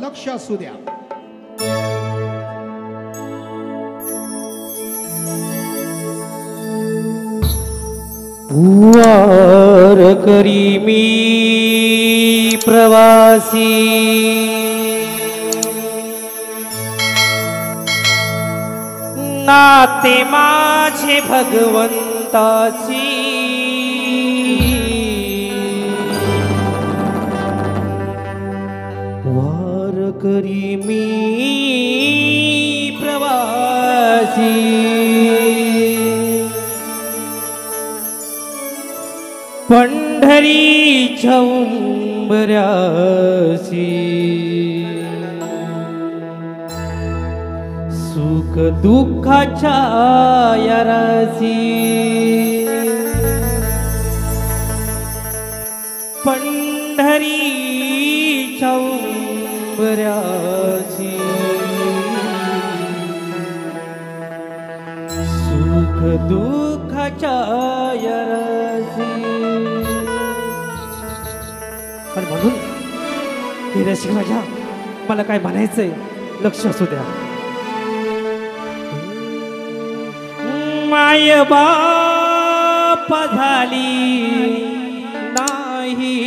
लक्ष असू द्या. वार करी मी प्रवासी नाते माझे भगवंताची वार करी मी प्रवासी पंढरीच्या उंबऱ्यासी सुख दुःखाच्या यारासी पंढरीच्या उंबऱ्यासी सुख दुःखाच्या यारासी. पण म्हणून हे रसिक राजा मला काय म्हणायचंय लक्ष असू द्या. माय बाप झाली नाही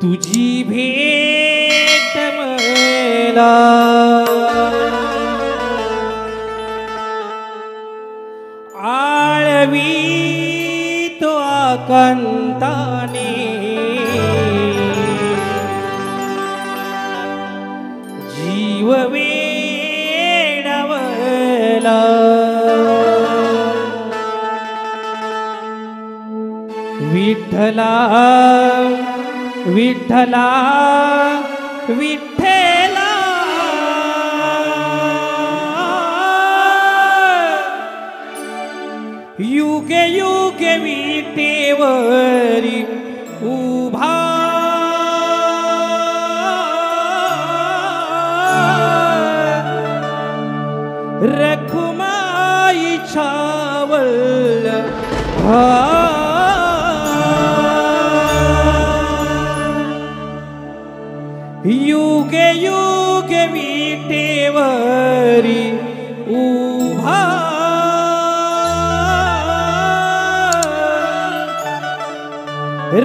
तुझी भेट मला आळवी तो आकांताने जीव वेडावला विठ्ठला विठ्ठला विठ्ठला युगे युगे विटेवरी उभा रखुमाई छावल युगे युगे विटेवरी उभा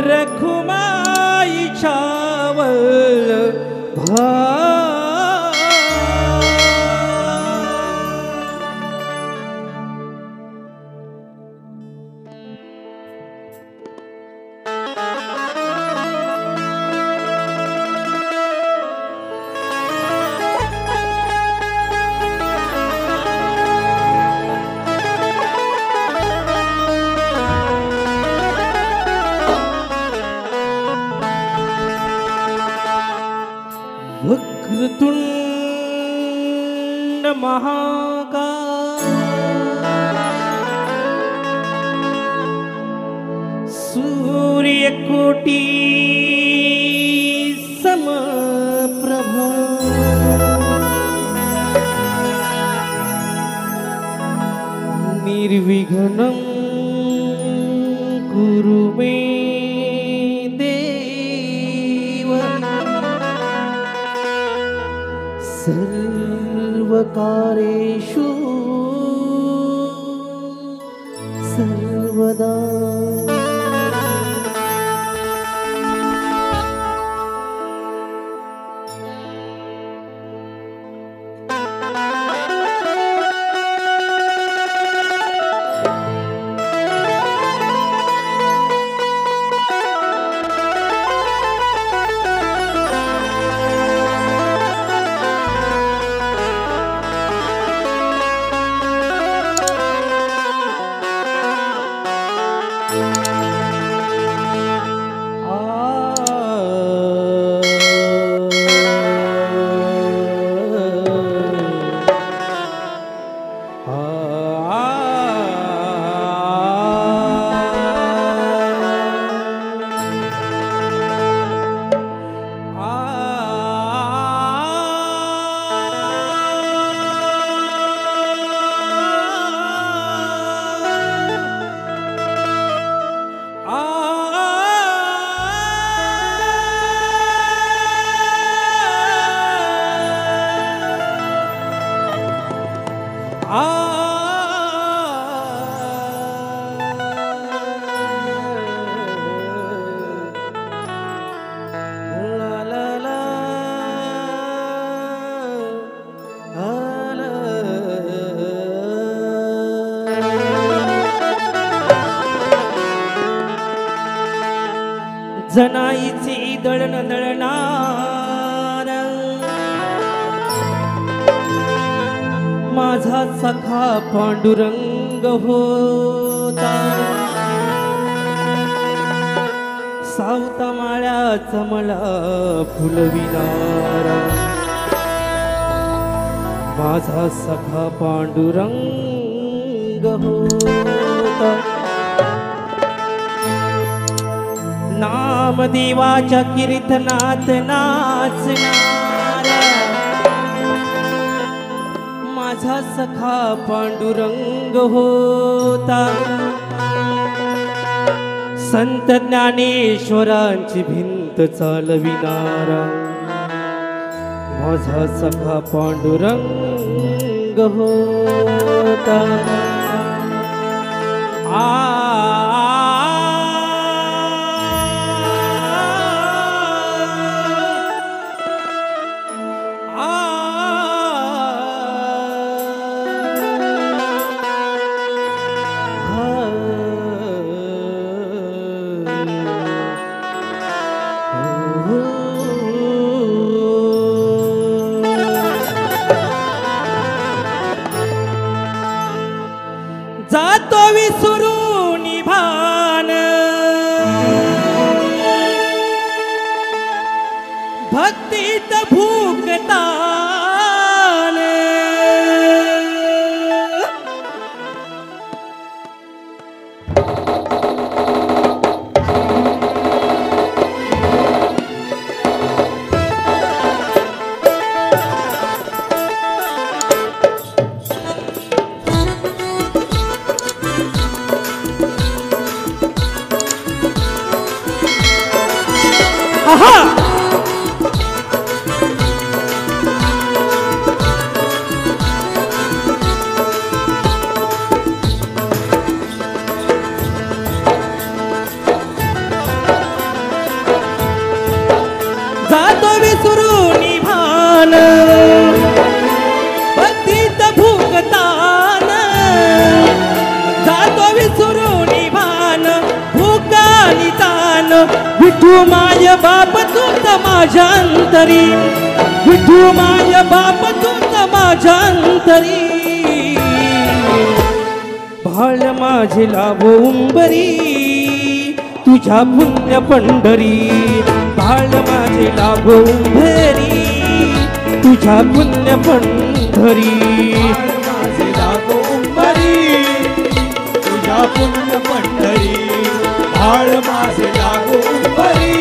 रखुमाई छावल वक्रतुंड महाकाय सूर्यकोटी समप्रभा निर्विघ्नं कुरु मे सर्वकारेषु सर्वदा. जनाईची दळण दळणार माझा सखा पांडुरंग होता सावता माळ्याचा मला फुलविणारा माझा सखा पांडुरंग होता नामदेवाच्या कीर्तनात नाचणारा माझा सखा पांडुरंग होता संत ज्ञानेश्वरांची भिंत चालविणारा माझा सखा पांडुरंग होता जातो विसरून भान भक्तीत भूकतान जातो विसरून भान भक्तीत भूकतान जातो विसरून भान भूकानी तान विठू माय बाप तूच माझ्या अंतरी विठू माय बाप तूच माझ्या अंतरी भाळ माझे लाभो उंबरी तुझ्या पुण्य पंढरी भाळ माझे लाभो उंबरी तुझ्या पुण्य पंढरी माझे लाभो उंबरी तुझ्या पुण्य पंढरी भाळ माझे लाभो उंबरी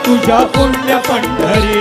तुझ्या पुण्य पंढरी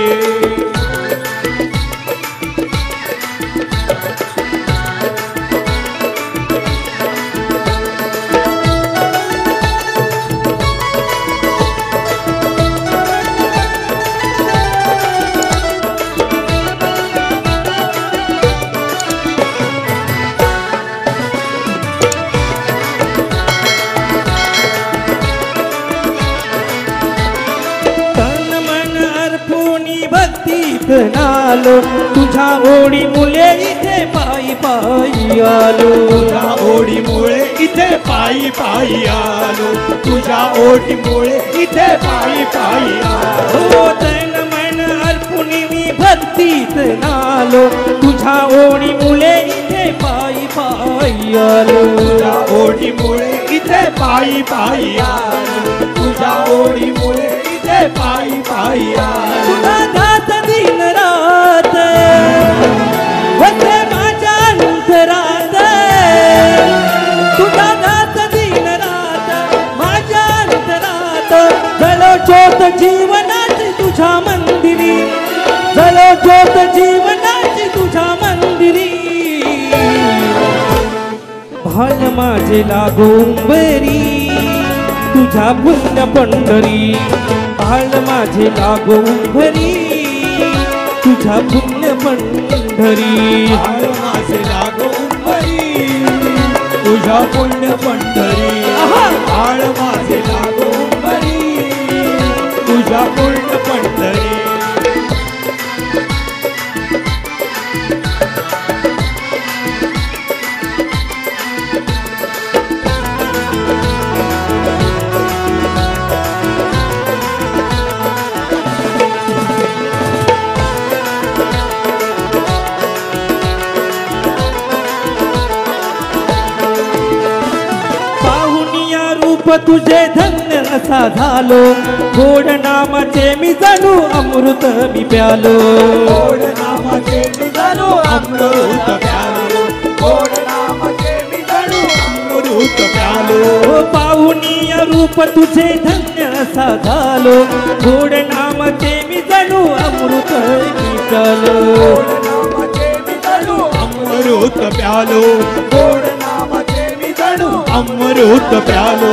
नालो तुझ्या ओढी मुले इथे पायी पायी आलो तुझ्या ओढी मुळे इथे पायी पायी आलो तुझ्या ओढी मुळे इथे पायी पायी आलो हो तन मन अर्पुनी मी भक्तीत नालो तुझ्या ओढी मुले इथे पायी पायी आलो तुझ्या ओढी मुळे इथे पायी पायी आलो तुझ्या ओढी मुळे इथे पायी पायी आलो तुझा दास दिन रात वसे माझ्या अंतरात तुझा दास दिन रात माझ्या अंतरात जलो ज्योत जीवनाची तुझ्या मंदिरी जलो ज्योत जीवनाची तुझ्या मंदिरी भाळ माझे लागो उंबरी तुझ्या पुण्य पंढरी भाळ माझे लागो उंबरी तुझ्या पुण्य पंढरी भाळ माझे लागो उंबरी तुझ्या पुण्य पंढरी भाळ माझे लागो उंबरी तुझ्या पुण्य पंढरी तुझे धन्य असा झालो गोड नामाचे मी जणू अमृत मी प्यालो गोड नामाचे मी जणू अमृत प्यालो गोड नामाचे मी जणू अमृत प्यालो पाहुनिया रूप तुझे धन्य असा झालो गोड नामाचे मी जणू अमृत मी प्यालो अमृत प्यालो गोड नामाचे मी जणू अमृत प्यालो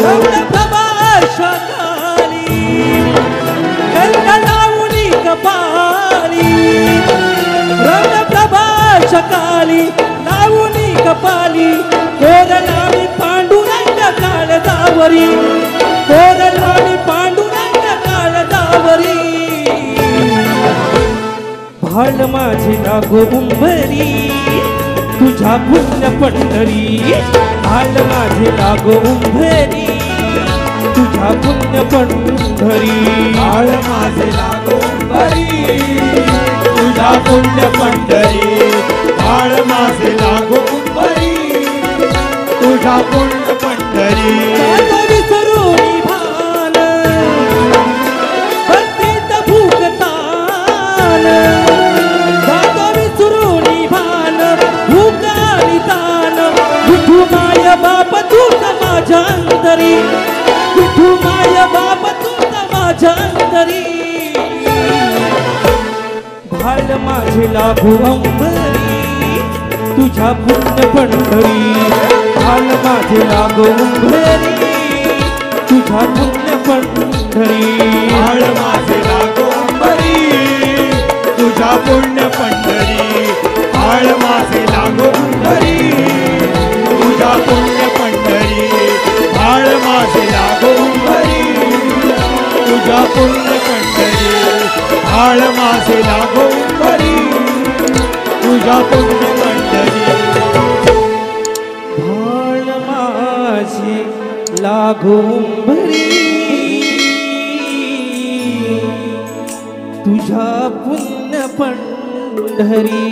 प्रभाशकाली गंगा लावणी कपाली रंग प्रभाशकाली लावणी कपाली कोरलावी पांडुरंग काळजावरी कोरलावी पांडुरंग काळजावरी भाळ माझी लागो उंबरी तुझ्या पुण्य पंढरी भाळ माझी लागो उंबरी तुझ्या पुण्य पंढरी भाळ माझे लागो उंबरी तुझ्या पुण्य पंढरी भाळ माझे लागो उंबरी तुझ्या पुण्य पंढरी विसरून भान भक्तीत भूकतान विसरून भान भूकाली तान विठू माय बाप तूच माझ्या अंतरी विठू माय बाप तूच माझ्या अंतरी भाळ माझे लागू अंबरी तुझ्या पुण्य पंढरी भाळ माझे लागू अंबरी तुझ्या पुण्य पंढरी भाळ माझे लागो उंबरी तुझ्या पुण्य पंढरी भाळ माझे लागो उंबरी तुझ्या पुण्य पंढरी भाळ माझे लागो उंबरी तुझ्या पुण्य पंढरी भाळ माझे लागो उंबरी तुझ्या पुण्य पंढरी भाळ माझे लागो उंबरी तुझ्या पुण्य पंढरी